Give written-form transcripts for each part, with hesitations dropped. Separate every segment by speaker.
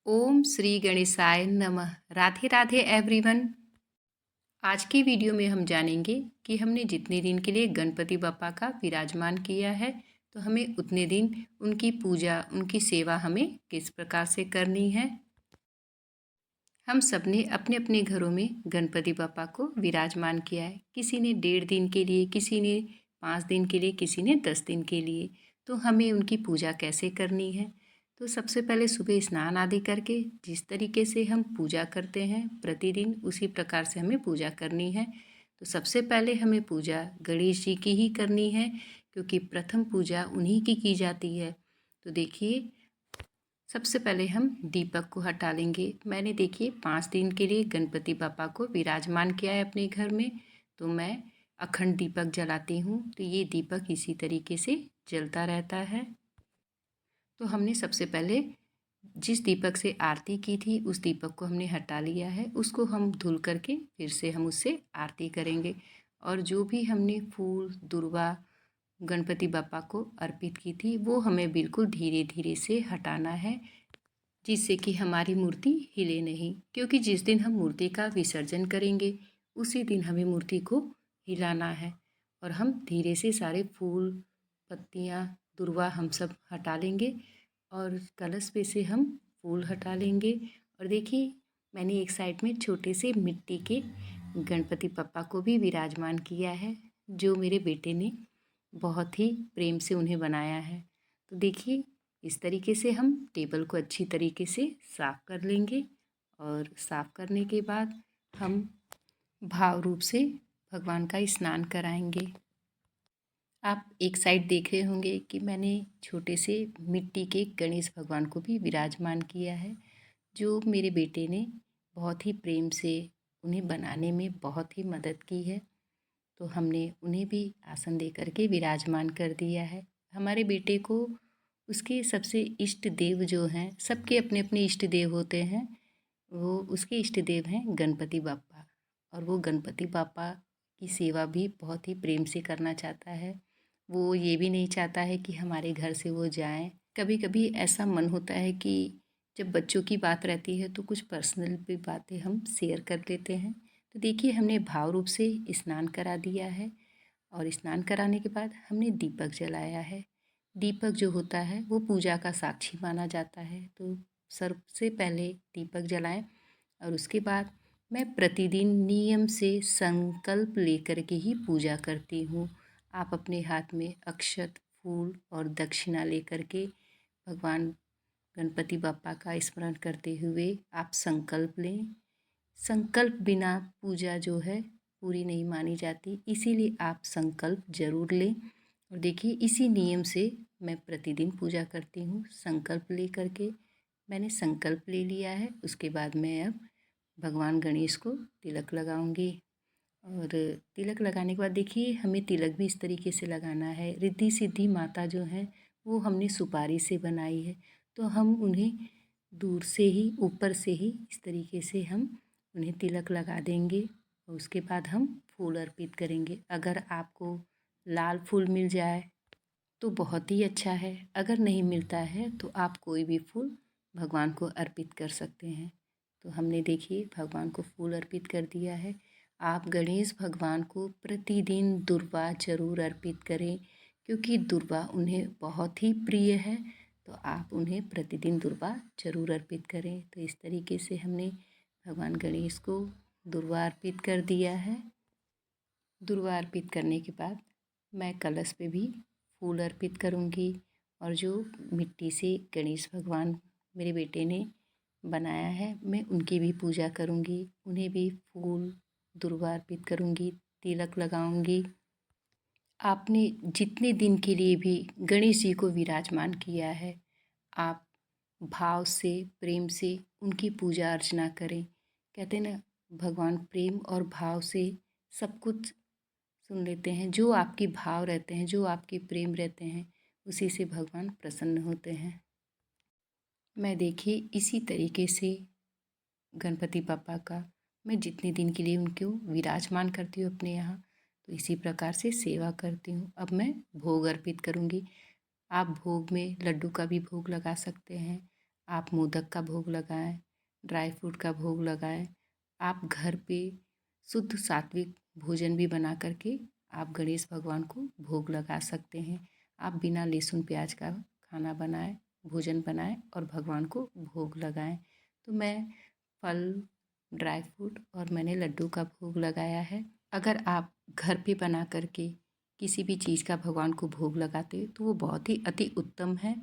Speaker 1: ओम श्री गणेशाय नमः। राधे राधे एवरीवन। आज की वीडियो में हम जानेंगे कि हमने जितने दिन के लिए गणपति बप्पा का विराजमान किया है तो हमें उतने दिन उनकी पूजा उनकी सेवा हमें किस प्रकार से करनी है। हम सब ने अपने अपने घरों में गणपति बप्पा को विराजमान किया है। किसी ने 1.5 दिन के लिए, किसी ने 5 दिन के लिए, किसी ने 10 दिन के लिए। तो हमें उनकी पूजा कैसे करनी है? तो सबसे पहले सुबह स्नान आदि करके जिस तरीके से हम पूजा करते हैं प्रतिदिन, उसी प्रकार से हमें पूजा करनी है। तो सबसे पहले हमें पूजा गणेश जी की ही करनी है, क्योंकि प्रथम पूजा उन्हीं की जाती है। तो देखिए, सबसे पहले हम दीपक को हटा लेंगे। मैंने देखिए 5 दिन के लिए गणपति बप्पा को विराजमान किया है अपने घर में, तो मैं अखंड दीपक जलाती हूँ। तो ये दीपक इसी तरीके से जलता रहता है। तो हमने सबसे पहले जिस दीपक से आरती की थी उस दीपक को हमने हटा लिया है। उसको हम धुल करके फिर से हम उससे आरती करेंगे। और जो भी हमने फूल दुर्वा गणपति बप्पा को अर्पित की थी वो हमें बिल्कुल धीरे धीरे से हटाना है, जिससे कि हमारी मूर्ति हिले नहीं। क्योंकि जिस दिन हम मूर्ति का विसर्जन करेंगे उसी दिन हमें मूर्ति को हिलाना है। और हम धीरे से सारे फूल पत्तियाँ दुर्वा हम सब हटा लेंगे और कलश पे से हम फूल हटा लेंगे। और देखिए, मैंने एक साइड में छोटे से मिट्टी के गणपति बप्पा को भी विराजमान किया है, जो मेरे बेटे ने बहुत ही प्रेम से उन्हें बनाया है। तो देखिए, इस तरीके से हम टेबल को अच्छी तरीके से साफ़ कर लेंगे। और साफ़ करने के बाद हम भाव रूप से भगवान का स्नान कराएंगे। आप एक साइड देख रहे होंगे कि मैंने छोटे से मिट्टी के गणेश भगवान को भी विराजमान किया है, जो मेरे बेटे ने बहुत ही प्रेम से उन्हें बनाने में बहुत ही मदद की है। तो हमने उन्हें भी आसन दे करके विराजमान कर दिया है। हमारे बेटे को उसके सबसे इष्ट देव जो हैं, सबके अपने अपने इष्ट देव होते हैं, वो उसके इष्ट देव हैं गणपति बाप्पा। और वो गणपति बाप्पा की सेवा भी बहुत ही प्रेम से करना चाहता है। वो ये भी नहीं चाहता है कि हमारे घर से वो जाएं। कभी कभी ऐसा मन होता है कि जब बच्चों की बात रहती है तो कुछ पर्सनल भी बातें हम शेयर कर लेते हैं। तो देखिए, हमने भाव रूप से स्नान करा दिया है। और स्नान कराने के बाद हमने दीपक जलाया है। दीपक जो होता है वो पूजा का साक्षी माना जाता है। तो सबसे पहले दीपक जलाएं और उसके बाद मैं प्रतिदिन नियम से संकल्प लेकर के ही पूजा करती हूँ। आप अपने हाथ में अक्षत फूल और दक्षिणा लेकर के भगवान गणपति बप्पा का स्मरण करते हुए आप संकल्प लें। संकल्प बिना पूजा जो है पूरी नहीं मानी जाती, इसीलिए आप संकल्प जरूर लें। और देखिए, इसी नियम से मैं प्रतिदिन पूजा करती हूँ। संकल्प ले करके मैंने संकल्प ले लिया है। उसके बाद मैं अब भगवान गणेश को तिलक लगाऊंगी। और तिलक लगाने के बाद देखिए, हमें तिलक भी इस तरीके से लगाना है। रिद्धि सिद्धि माता जो है वो हमने सुपारी से बनाई है, तो हम उन्हें दूर से ही ऊपर से ही इस तरीके से हम उन्हें तिलक लगा देंगे। और उसके बाद हम फूल अर्पित करेंगे। अगर आपको लाल फूल मिल जाए तो बहुत ही अच्छा है, अगर नहीं मिलता है तो आप कोई भी फूल भगवान को अर्पित कर सकते हैं। तो हमने देखिए भगवान को फूल अर्पित कर दिया है। आप गणेश भगवान को प्रतिदिन दुर्वा जरूर अर्पित करें, क्योंकि दुर्वा उन्हें बहुत ही प्रिय है। तो आप उन्हें प्रतिदिन दुर्वा जरूर अर्पित करें। तो इस तरीके से हमने भगवान गणेश को दुर्वा अर्पित कर दिया है। दुर्वा अर्पित करने के बाद मैं कलश पे भी फूल अर्पित करूँगी। और जो मिट्टी से गणेश भगवान मेरे बेटे ने बनाया है, मैं उनकी भी पूजा करूँगी। उन्हें भी फूल दुर्वा अर्पित करूँगी, तिलक लगाऊँगी। आपने जितने दिन के लिए भी गणेश जी को विराजमान किया है, आप भाव से प्रेम से उनकी पूजा अर्चना करें। कहते हैं ना, भगवान प्रेम और भाव से सब कुछ सुन लेते हैं। जो आपके भाव रहते हैं, जो आपके प्रेम रहते हैं, उसी से भगवान प्रसन्न होते हैं। मैं देखिए इसी तरीके से गणपति पापा का मैं जितने दिन के लिए उनको विराजमान करती हूँ अपने यहाँ, तो इसी प्रकार से सेवा करती हूँ। अब मैं भोग अर्पित करूँगी। आप भोग में लड्डू का भी भोग लगा सकते हैं, आप मोदक का भोग लगाएं, ड्राई फ्रूट का भोग लगाएं। आप घर पे शुद्ध सात्विक भोजन भी बना करके आप गणेश भगवान को भोग लगा सकते हैं। आप बिना लहसुन प्याज का खाना बनाएं, भोजन बनाएं और भगवान को भोग लगाएं। तो मैं फल, ड्राई फ्रूट और मैंने लड्डू का भोग लगाया है। अगर आप घर पे बना करके किसी भी चीज़ का भगवान को भोग लगाते तो वो बहुत ही अति उत्तम है।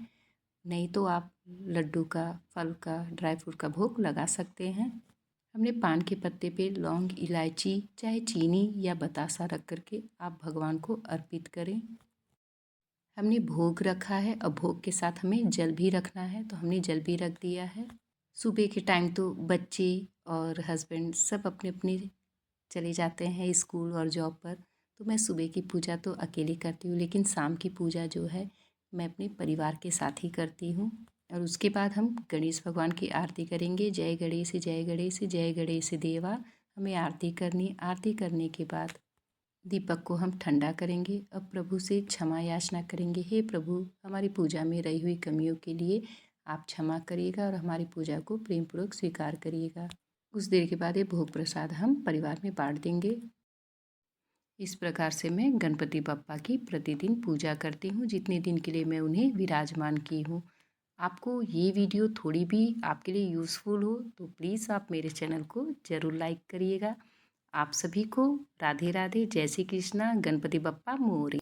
Speaker 1: नहीं तो आप लड्डू का, फल का, ड्राई फ्रूट का भोग लगा सकते हैं। हमने पान के पत्ते पे लौंग, इलायची, चाहे चीनी या बतासा रख करके आप भगवान को अर्पित करें। हमने भोग रखा है और भोग के साथ हमें जल भी रखना है, तो हमने जल भी रख दिया है। सुबह के टाइम तो बच्चे और हस्बैंड सब अपने अपने चले जाते हैं स्कूल और जॉब पर, तो मैं सुबह की पूजा तो अकेले करती हूँ, लेकिन शाम की पूजा जो है मैं अपने परिवार के साथ ही करती हूँ। और उसके बाद हम गणेश भगवान की आरती करेंगे। जय गणेश, जय गणेश, जय गणेश देवा। हमें आरती करनी। आरती करने के बाद दीपक को हम ठंडा करेंगे और प्रभु से क्षमा याचना करेंगे। हे प्रभु, हमारी पूजा में रही हुई कमियों के लिए आप क्षमा करिएगा और हमारी पूजा को प्रेम पूर्वक स्वीकार करिएगा। कुछ देर के बाद ये भोग प्रसाद हम परिवार में बांट देंगे। इस प्रकार से मैं गणपति बप्पा की प्रतिदिन पूजा करती हूँ, जितने दिन के लिए मैं उन्हें विराजमान की हूँ। आपको ये वीडियो थोड़ी भी आपके लिए यूज़फुल हो तो प्लीज़ आप मेरे चैनल को ज़रूर लाइक करिएगा। आप सभी को राधे राधे, जय श्री कृष्णा, गणपति बप्पा मोरया।